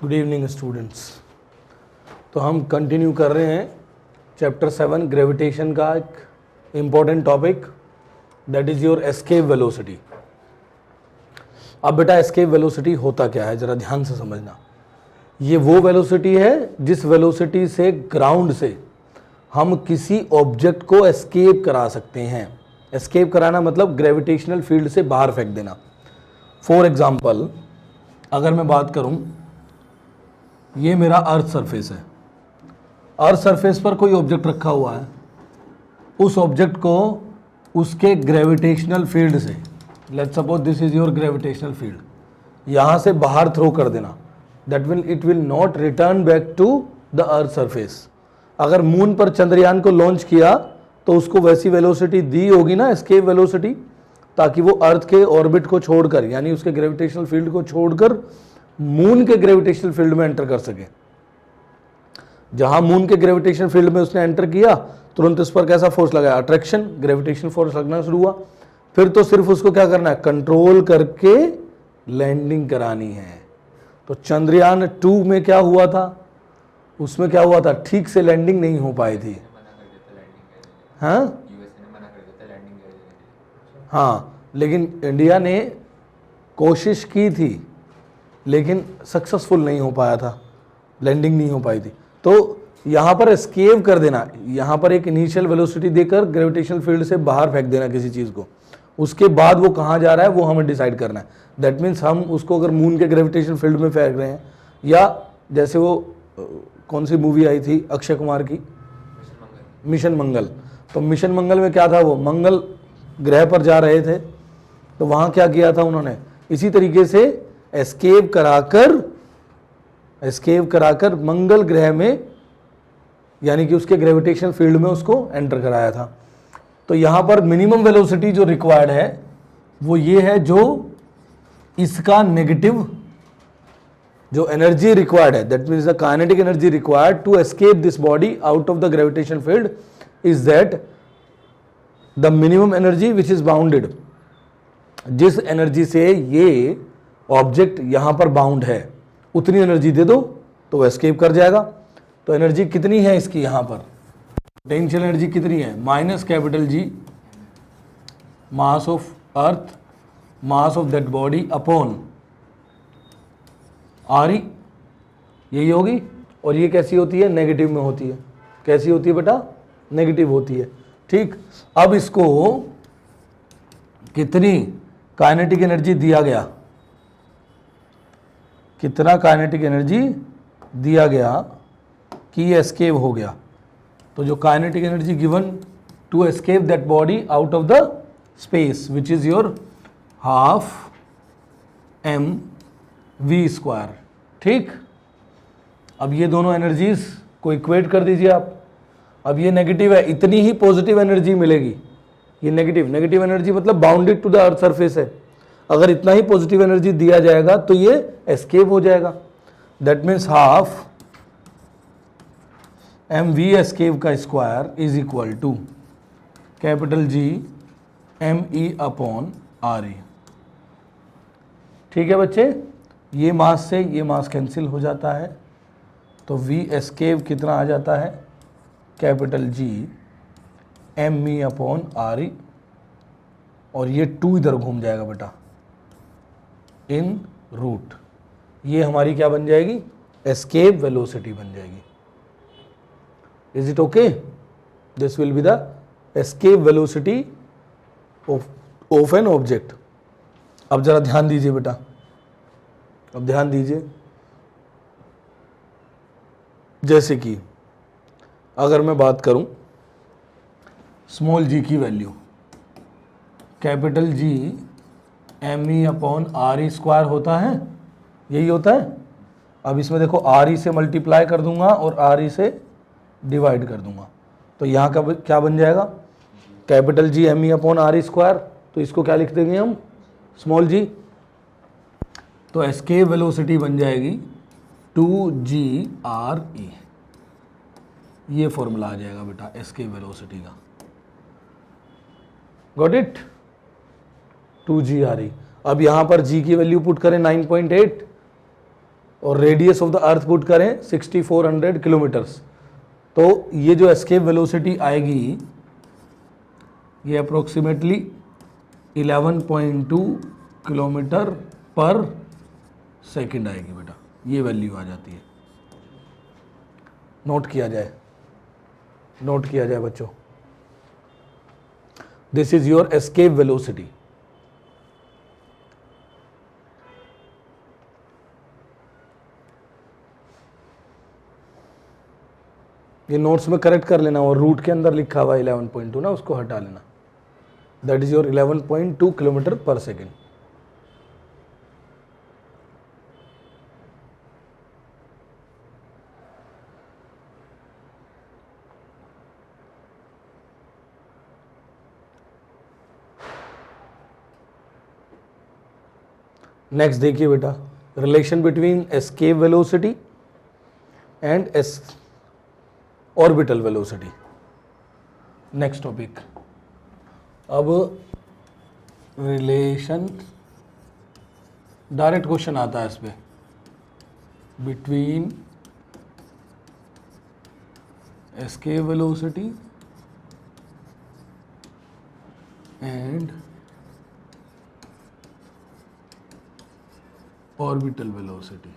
Good evening students. तो हम continue कर रहे हैं चैप्टर 7 ग्रेविटेशन का एक important topic that is your escape velocity. अब बेटा एस्केप वेलोसिटी होता क्या है ज़रा ध्यान से समझना। ये वो वेलोसिटी है जिस वेलोसिटी से ग्राउंड से हम किसी ऑब्जेक्ट को एस्केप करा सकते हैं। एस्केप कराना मतलब ग्रेविटेशनल फील्ड से बाहर फेंक देना। फॉर एग्जाम्पल अगर मैं बात करूं, ये मेरा अर्थ सरफेस है। अर्थ सरफेस पर कोई ऑब्जेक्ट रखा हुआ है, उस ऑब्जेक्ट को उसके ग्रेविटेशनल फील्ड से, let's suppose this is your gravitational field, यहाँ से बाहर थ्रो कर देना। That will it will not return back to the earth surface. अगर मून पर चंद्रयान को लॉन्च किया तो उसको वैसी वेलोसिटी दी होगी ना, एस्केप वेलोसिटी, ताकि वो अर्थ के ऑर्बिट को छोड़कर यानी उसके ग्रेविटेशनल फील्ड को छोड़कर मून के ग्रेविटेशनल फील्ड में एंटर कर सके। जहां मून के ग्रेविटेशनल फील्ड में उसने एंटर किया, तुरंत उस पर कैसा फोर्स लगाया, अट्रैक्शन, ग्रेविटेशनल फोर्स लगना शुरू हुआ। फिर तो सिर्फ उसको क्या करना है, कंट्रोल करके लैंडिंग करानी है। तो चंद्रयान 2 में क्या हुआ था, उसमें क्या हुआ था, ठीक से लैंडिंग नहीं हो पाई थी। हाँ, लेकिन इंडिया ने कोशिश की थी लेकिन सक्सेसफुल नहीं हो पाया था, लैंडिंग नहीं हो पाई थी। तो यहाँ पर एस्केप कर देना, यहाँ पर एक इनिशियल वेलोसिटी देकर ग्रेविटेशनल फील्ड से बाहर फेंक देना किसी चीज़ को, उसके बाद वो कहाँ जा रहा है वो हमें डिसाइड करना है। दैट मीन्स हम उसको अगर मून के ग्रेविटेशनल फील्ड में फेंक रहे हैं, या जैसे वो कौन सी मूवी आई थी अक्षय कुमार की, मिशन मंगल। तो मिशन मंगल में क्या था, वो मंगल ग्रह पर जा रहे थे, तो वहाँ क्या किया था उन्होंने, इसी तरीके से एस्केप कराकर मंगल ग्रह में यानी कि उसके ग्रेविटेशनल फील्ड में उसको एंटर कराया था। तो यहाँ पर मिनिमम वेलोसिटी जो रिक्वायर्ड है वो ये है, जो इसका नेगेटिव जो एनर्जी रिक्वायर्ड है, that means the kinetic energy required to escape this body out of the gravitational field is that the minimum energy which is bounded. जिस एनर्जी से ये ऑब्जेक्ट यहाँ पर बाउंड है उतनी एनर्जी दे दो तो एस्केप कर जाएगा। तो एनर्जी कितनी है इसकी, यहाँ पर पोटेंशियल एनर्जी कितनी है, minus capital G mass of earth, mass of that body upon R ई, यही होगी। और ये कैसी होती है, नेगेटिव में होती है। कैसी होती है बेटा, नेगेटिव होती है। ठीक, अब इसको कितनी काइनेटिक एनर्जी दिया गया, कितना काइनेटिक एनर्जी दिया गया कि एस्केप हो गया। तो जो kinetic energy given to escape that body out of the space which is your half M V square. ठीक, अब ये दोनों एनर्जीज को इक्वेट कर दीजिए आप। अब ये नेगेटिव है, इतनी ही पॉजिटिव एनर्जी मिलेगी। ये नेगेटिव एनर्जी मतलब bounded to the earth surface है। अगर इतना ही पॉजिटिव एनर्जी दिया जाएगा तो ये एस्केप हो जाएगा। That means half M v escape का square is equal to capital G M E upon R E. ठीक है बच्चे, ये मास से ये मास कैंसिल हो जाता है, तो वी एस्केप कितना आ जाता है, capital G M E upon R E, और ये 2 इधर घूम जाएगा बेटा इन रूट। ये हमारी क्या बन जाएगी, एस्केप वेलोसिटी बन जाएगी। Is it okay, this will be the escape velocity of an object. अब जरा ध्यान दीजिए बेटा, अब ध्यान दीजिए। जैसे कि अगर मैं बात करूं स्मॉल जी की value, capital G M E upon R E square होता है, यही होता है। अब इसमें देखो आर ई से मल्टीप्लाई कर दूंगा और आर ई से डिवाइड कर दूंगा, तो यहाँ का क्या बन जाएगा, capital G M E upon R E square. तो इसको क्या लिख देंगे हम, स्मॉल जी। तो एस्केप वेलोसिटी बन जाएगी 2GRE। ये फॉर्मूला आ जाएगा बेटा एस्केप वेलोसिटी का। Got it, 2GRE। अब यहाँ पर G की वैल्यू पुट करें 9.8 और radius of the earth put करें 6400 किलोमीटर्स, तो ये जो एस्केप वेलोसिटी आएगी ये अप्रोक्सीमेटली 11.2 किलोमीटर पर सेकंड आएगी बेटा, ये वैल्यू आ जाती है। नोट किया जाए, नोट किया जाए बच्चों, this is your escape velocity. ये नोट्स में करेक्ट कर लेना, और रूट के अंदर लिखा हुआ 11.2 ना, उसको हटा लेना। दैट इज योर 11.2 किलोमीटर पर सेकेंड। नेक्स्ट देखिए बेटा, relation between escape velocity and orbital velocity. Next topic, अब रिलेशन, डायरेक्ट क्वेश्चन आता है इस पे, between escape velocity and orbital velocity.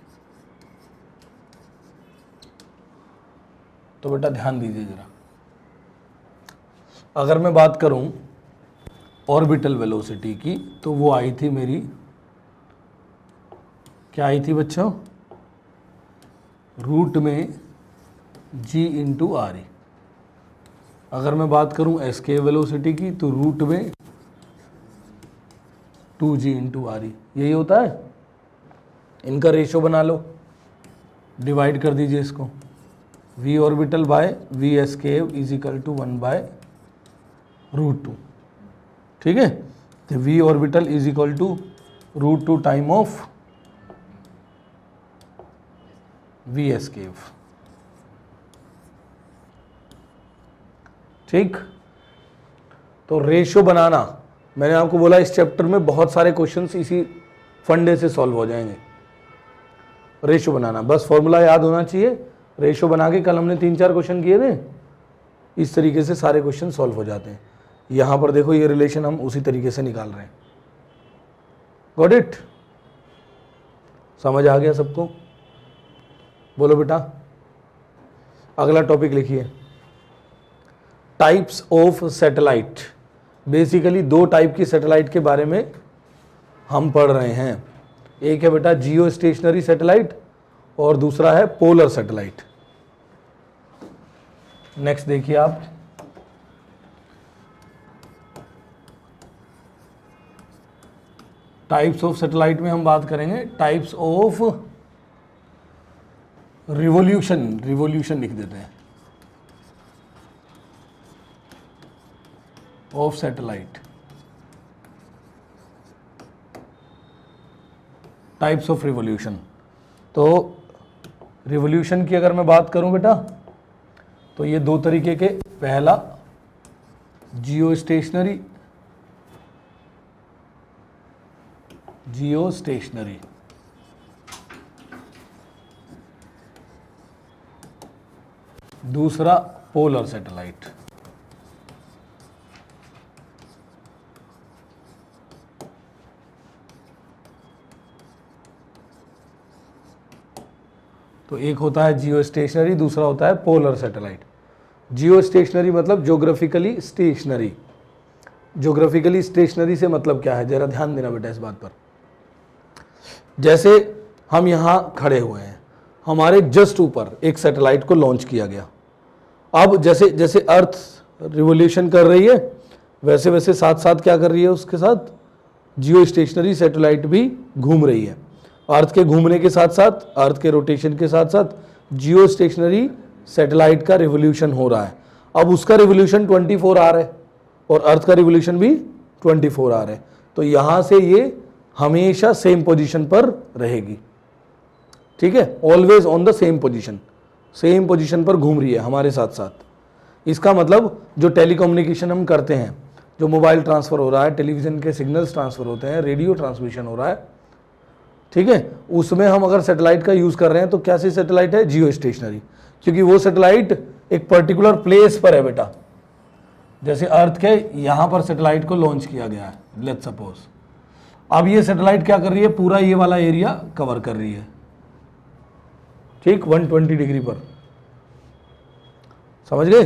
तो बेटा ध्यान दीजिए जरा, अगर मैं बात करूं ऑर्बिटल वेलोसिटी की, तो वो आई थी मेरी, क्या आई थी बच्चों, रूट में g इंटू आर ई। अगर मैं बात करूं एस्केप वेलोसिटी की, तो रूट में 2g इंटू आर ई, यही होता है। इनका रेशो बना लो, डिवाइड कर दीजिए इसको, v orbital by v escape is equal to 1/√2। ठीक है, तो v orbital is equal to √2 time of v escape. ठीक, तो रेशो बनाना, मैंने आपको बोला इस चैप्टर में बहुत सारे क्वेश्चंस इसी फंडे से सॉल्व हो जाएंगे। रेशो बनाना, बस फॉर्मूला याद होना चाहिए। रेशो बना के कल हमने 3-4 क्वेश्चन किए थे, इस तरीके से सारे क्वेश्चन सॉल्व हो जाते हैं। यहाँ पर देखो ये रिलेशन हम उसी तरीके से निकाल रहे हैं। Got it? समझ आ गया सबको? बोलो बेटा। अगला टॉपिक लिखिए, types of satellite. Basically 2 type की सैटेलाइट के बारे में हम पढ़ रहे हैं। एक है बेटा जियो स्टेशनरी सैटेलाइट और दूसरा है पोलर सैटेलाइट। नेक्स्ट देखिए आप, टाइप्स ऑफ सैटेलाइट में हम बात करेंगे टाइप्स ऑफ रिवोल्यूशन। रिवोल्यूशन लिख देते हैं, of satellite, types of revolution. तो रिवोल्यूशन की अगर मैं बात करूं बेटा, तो ये 2 तरीके के, पहला जियो स्टेशनरी, जियो स्टेशनरी, दूसरा पोलर सैटेलाइट। तो एक होता है जियो स्टेशनरी, दूसरा होता है पोलर सैटेलाइट। जियो स्टेशनरी मतलब ज्योग्राफिकली स्टेशनरी। ज्योग्राफिकली स्टेशनरी से मतलब क्या है, जरा ध्यान देना बेटा इस बात पर। जैसे हम यहाँ खड़े हुए हैं, हमारे जस्ट ऊपर एक सैटेलाइट को लॉन्च किया गया। अब जैसे जैसे अर्थ रिवोल्यूशन कर रही है, वैसे वैसे साथ साथ क्या कर रही है, उसके साथ जियो स्टेशनरी सैटेलाइट भी घूम रही है। अर्थ के घूमने के साथ साथ, अर्थ के रोटेशन के साथ साथ जियो स्टेशनरी सैटेलाइट का रिवोल्यूशन हो रहा है। अब उसका रिवोल्यूशन 24 आवर है और अर्थ का रिवोल्यूशन भी 24 आवर है। तो यहाँ से ये हमेशा सेम पोजीशन पर रहेगी। ठीक है, always on the same position, same position पर घूम रही है हमारे साथ साथ। इसका मतलब जो टेलीकम्युनिकेशन हम करते हैं, जो मोबाइल ट्रांसफ़र हो रहा है, टेलीविज़न के सिग्नल्स ट्रांसफ़र होते हैं, रेडियो ट्रांसमिशन हो रहा है, ठीक है, उसमें हम अगर सैटेलाइट का यूज कर रहे हैं तो कैसी सैटेलाइट है, जियो स्टेशनरी, क्योंकि वो सैटेलाइट एक पर्टिकुलर प्लेस पर है बेटा। जैसे अर्थ के यहां पर सैटेलाइट को लॉन्च किया गया है, लेट्स सपोज। अब ये सैटेलाइट क्या कर रही है, पूरा ये वाला एरिया कवर कर रही है, ठीक, 120 डिग्री पर, समझ गए।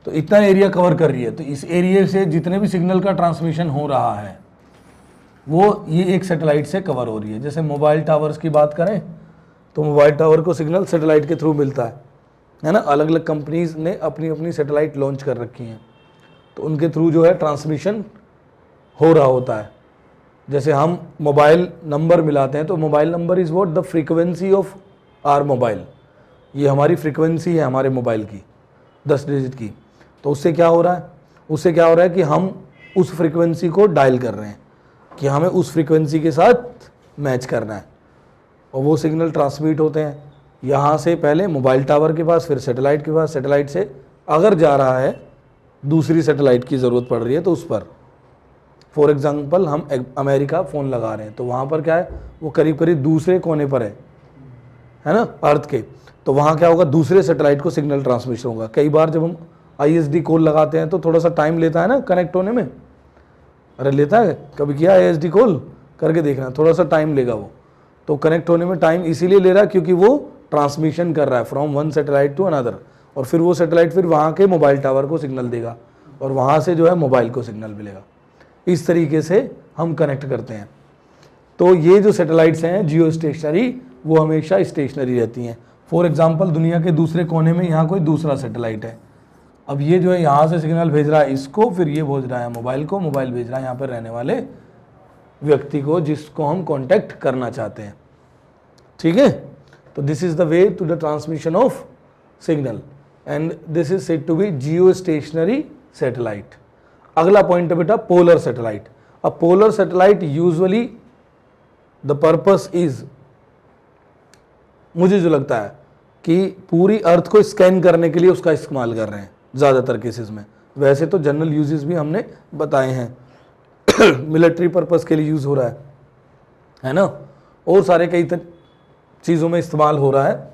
तो इतना एरिया कवर कर रही है, तो इस एरिया से जितने भी सिग्नल का ट्रांसमिशन हो रहा है वो ये एक सैटेलाइट से कवर हो रही है। जैसे मोबाइल टावर्स की बात करें तो मोबाइल टावर को सिग्नल सैटेलाइट के थ्रू मिलता है ना। अलग अलग कंपनीज ने अपनी अपनी सैटेलाइट लॉन्च कर रखी हैं, तो उनके थ्रू जो है ट्रांसमिशन हो रहा होता है। जैसे हम मोबाइल नंबर मिलाते हैं तो mobile number is what, the frequency of our mobile, ये हमारी फ्रीक्वेंसी है हमारे मोबाइल की 10 डिजिट की। तो उससे क्या हो रहा है, उससे क्या हो रहा है कि हम उस फ्रीक्वेंसी को डायल कर रहे हैं कि हमें उस फ्रीक्वेंसी के साथ मैच करना है, और वो सिग्नल ट्रांसमिट होते हैं यहाँ से पहले मोबाइल टावर के पास, फिर सैटेलाइट के पास, सैटेलाइट से अगर जा रहा है दूसरी सैटेलाइट की ज़रूरत पड़ रही है तो उस पर, फॉर एग्जांपल हम अमेरिका फ़ोन लगा रहे हैं तो वहाँ पर क्या है, वो करीब करीब दूसरे कोने पर है ना अर्थ के, तो वहाँ क्या होगा, दूसरे सैटेलाइट को सिग्नल ट्रांसमिशन होगा। कई बार जब हम ISD कॉल लगाते हैं तो थोड़ा सा टाइम लेता है ना कनेक्ट होने में, अरे लेता है, कभी किया ISD कॉल करके देखना, थोड़ा सा टाइम लेगा वो, तो कनेक्ट होने में टाइम इसीलिए ले रहा है क्योंकि वो ट्रांसमिशन कर रहा है from one satellite to another, और फिर वो सैटेलाइट फिर वहाँ के मोबाइल टावर को सिग्नल देगा और वहाँ से जो है मोबाइल को सिग्नल मिलेगा। इस तरीके से हम कनेक्ट करते हैं। तो ये जो सैटेलाइट्स हैं जियो स्टेशनरी, वो हमेशा स्टेशनरी रहती हैं। फॉर एग्जांपल दुनिया के दूसरे कोने में यहाँ कोई दूसरा सैटेलाइट है, अब ये जो है यहाँ से सिग्नल भेज रहा है इसको, फिर ये भेज रहा है मोबाइल को, मोबाइल भेज रहा है यहाँ पर रहने वाले व्यक्ति को जिसको हम कांटेक्ट करना चाहते हैं, ठीक है। तो this is the way to the transmission of signal and this is said to be geostationary satellite. अगला पॉइंट है बेटा पोलर सैटेलाइट। अब polar satellite usually the purpose is, मुझे जो लगता है कि पूरी अर्थ को स्कैन करने के लिए उसका इस्तेमाल कर रहे हैं ज़्यादातर केसेस में। वैसे तो जनरल यूजेस भी हमने बताए हैं मिलिट्री पर्पस के लिए यूज़ हो रहा है ना, और सारे कई चीज़ों में इस्तेमाल हो रहा है।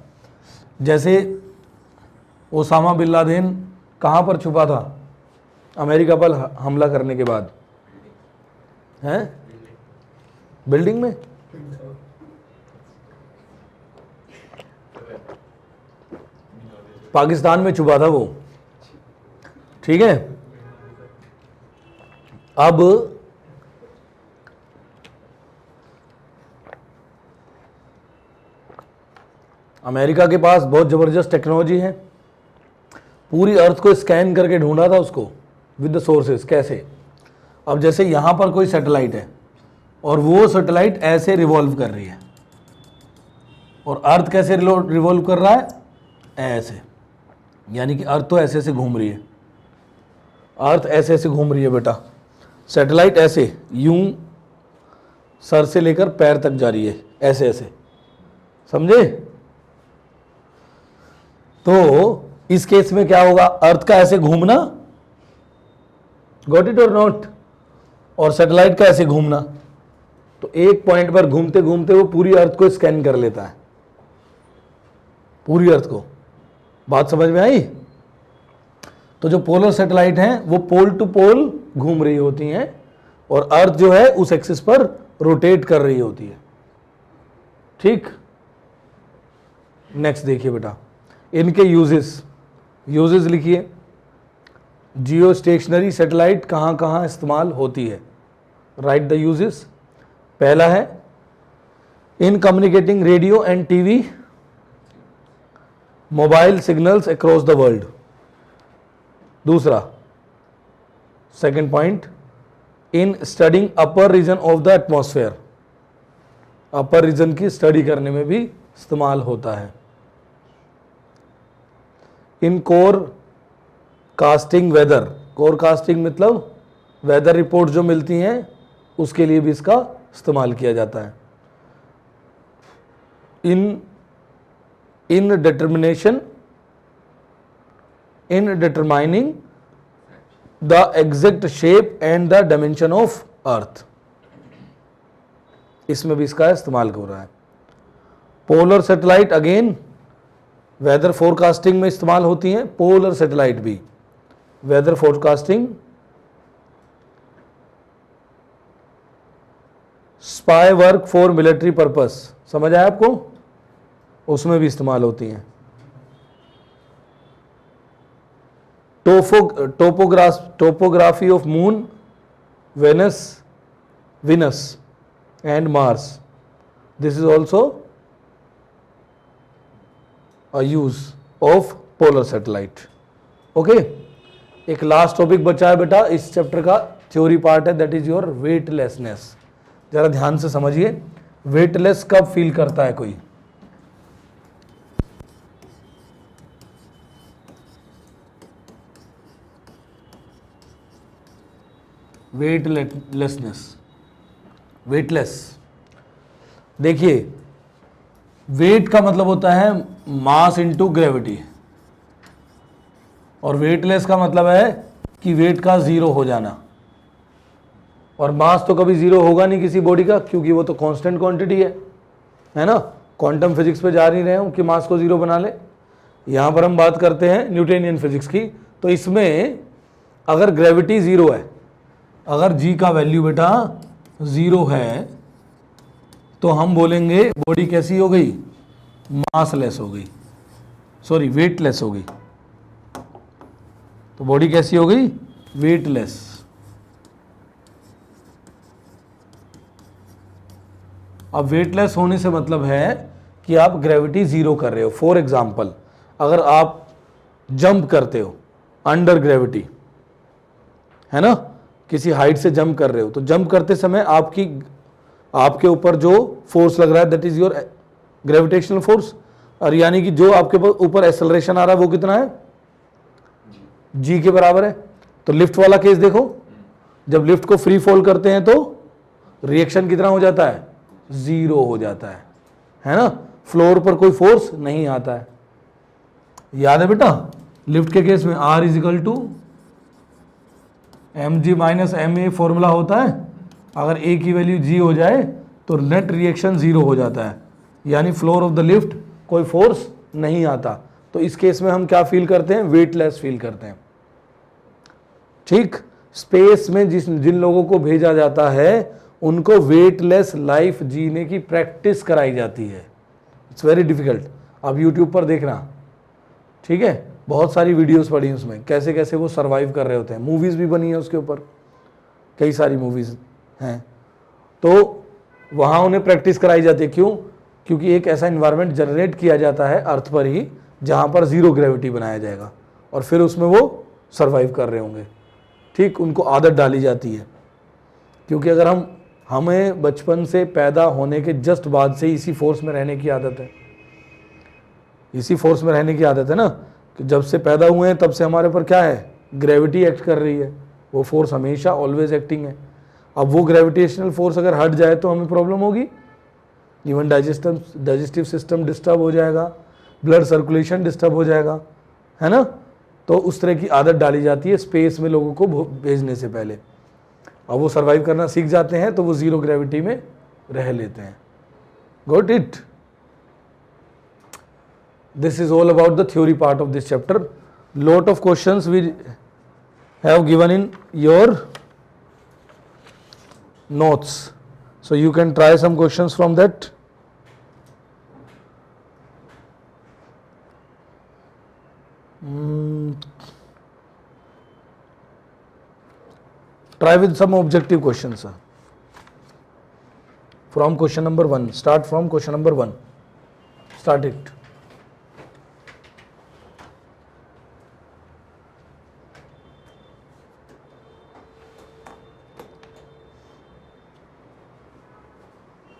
जैसे ओसामा बिन लादेन कहाँ पर छुपा था अमेरिका पर हमला करने के बाद, हैं बिल्डिंग में, पाकिस्तान में छुपा था वो, ठीक है। अब अमेरिका के पास बहुत ज़बरदस्त टेक्नोलॉजी है, पूरी अर्थ को स्कैन करके ढूंढा था उसको विद द सोर्सेस। कैसे, अब जैसे यहाँ पर कोई सैटेलाइट है और वो सैटेलाइट ऐसे रिवॉल्व कर रही है, और अर्थ कैसे रिवॉल्व कर रहा है, ऐसे, यानी कि अर्थ तो ऐसे ऐसे घूम रही है, अर्थ ऐसे ऐसे घूम रही है बेटा, सैटेलाइट ऐसे यूं सर से लेकर पैर तक जा रही है, ऐसे ऐसे, समझे। तो इस केस में क्या होगा, अर्थ का ऐसे घूमना, गॉट इट और नॉट, और सैटेलाइट का ऐसे घूमना, तो एक पॉइंट पर घूमते घूमते वो पूरी अर्थ को स्कैन कर लेता है, पूरी अर्थ को। बात समझ में आई। तो जो पोलर सैटेलाइट हैं वो पोल टू पोल घूम रही होती हैं और अर्थ जो है उस एक्सिस पर रोटेट कर रही होती है, ठीक। नेक्स्ट देखिए बेटा, इनके यूजेस लिखिए। जियो स्टेशनरी सैटेलाइट कहाँ कहाँ इस्तेमाल होती है, राइट द यूजेस। पहला है in communicating radio and TV mobile signals across the world. दूसरा, second point, in studying upper region of the atmosphere, upper region की स्टडी करने में भी इस्तेमाल होता है। In forecasting weather, forecasting मतलब वेदर रिपोर्ट जो मिलती हैं उसके लिए भी इसका इस्तेमाल किया जाता है। इन determining the exact shape and the dimension of earth, इसमें भी इसका इस्तेमाल हो रहा है। Polar satellite again weather forecasting में इस्तेमाल होती हैं। पोलर सैटेलाइट भी weather forecasting, spy work for military purpose, समझ आया आपको, उसमें भी इस्तेमाल होती हैं। Topography of moon, Venus and Mars, this is also a use of polar satellite. Okay, एक लास्ट टॉपिक बचा है बेटा इस चैप्टर का, थ्योरी पार्ट है, दैट इज योर वेटलेसनेस। जरा ध्यान से समझिए, वेटलेस कब फील करता है कोई? वेटलेसनेस, वेटलेस, देखिए वेट का मतलब होता है मास इनटू ग्रेविटी, और वेटलेस का मतलब है कि वेट का जीरो हो जाना। और मास तो कभी जीरो होगा नहीं किसी बॉडी का, क्योंकि वो तो कांस्टेंट क्वांटिटी है ना। क्वांटम फिजिक्स पे जा नहीं रहे हम कि मास को जीरो बना ले, यहां पर हम बात करते हैं न्यूटोनियन फिजिक्स की। तो इसमें अगर ग्रेविटी जीरो है, अगर जी का वैल्यू बेटा जीरो है, तो हम बोलेंगे बॉडी कैसी हो गई? मासलेस हो गई, सॉरी वेटलेस हो गई। तो बॉडी कैसी हो गई? वेटलेस। अब वेटलेस होने से मतलब है कि आप ग्रेविटी जीरो कर रहे हो। फॉर एग्जाम्पल, अगर आप जंप करते हो अंडर ग्रेविटी, है ना, किसी हाइट से जंप कर रहे हो, तो जंप करते समय आपके ऊपर जो फोर्स लग रहा है that is your gravitational force, और यानी कि जो आपके ऊपर एक्सेलरेशन आ रहा है वो कितना है? जी के बराबर है। तो लिफ्ट वाला केस देखो, जब लिफ्ट को फ्री फॉल करते हैं तो रिएक्शन कितना हो जाता है? जीरो हो जाता है ना। फ्लोर पर कोई फोर्स नहीं आता है। याद है बेटा, लिफ्ट के केस में R is equal to mg minus ma formula होता है। अगर a की वैल्यू g हो जाए तो नेट रिएक्शन जीरो हो जाता है, यानी फ्लोर ऑफ द लिफ्ट कोई फोर्स नहीं आता। तो इस केस में हम क्या फील करते हैं? वेटलेस फील करते हैं। ठीक, स्पेस में जिन लोगों को भेजा जाता है उनको वेटलेस लाइफ जीने की प्रैक्टिस कराई जाती है। इट्स वेरी डिफिकल्ट, आप यूट्यूब पर देखना, ठीक है, बहुत सारी वीडियोस पड़ी हैं उसमें, कैसे कैसे वो सरवाइव कर रहे होते हैं। मूवीज़ भी बनी है उसके ऊपर, कई सारी मूवीज़ हैं। तो वहाँ उन्हें प्रैक्टिस कराई जाती है। क्यों? क्योंकि एक ऐसा इन्वायरमेंट जनरेट किया जाता है अर्थ पर ही जहाँ पर ज़ीरो ग्रेविटी बनाया जाएगा, और फिर उसमें वो सरवाइव कर रहे होंगे। ठीक, उनको आदत डाली जाती है, क्योंकि अगर हमें बचपन से पैदा होने के जस्ट बाद से इसी फोर्स में रहने की आदत है, इसी फोर्स में रहने की आदत है ना, कि जब से पैदा हुए हैं तब से हमारे ऊपर क्या है? ग्रेविटी एक्ट कर रही है, वो फोर्स हमेशा ऑलवेज एक्टिंग है। अब वो ग्रेविटेशनल फोर्स अगर हट जाए तो हमें प्रॉब्लम होगी, इवन डाइजेस्टिव सिस्टम डिस्टर्ब हो जाएगा, ब्लड सर्कुलेशन डिस्टर्ब हो जाएगा, है ना। तो उस तरह की आदत डाली जाती है स्पेस में लोगों को भेजने से पहले। अब वो सर्वाइव करना सीख जाते हैं तो वो जीरो ग्रेविटी में रह लेते हैं। Got it? This is all about the theory part of this chapter. Lot of questions we have given in your notes, so you can try some questions from that. Try with some objective questions from question number 1. Start from question number 1. Start it.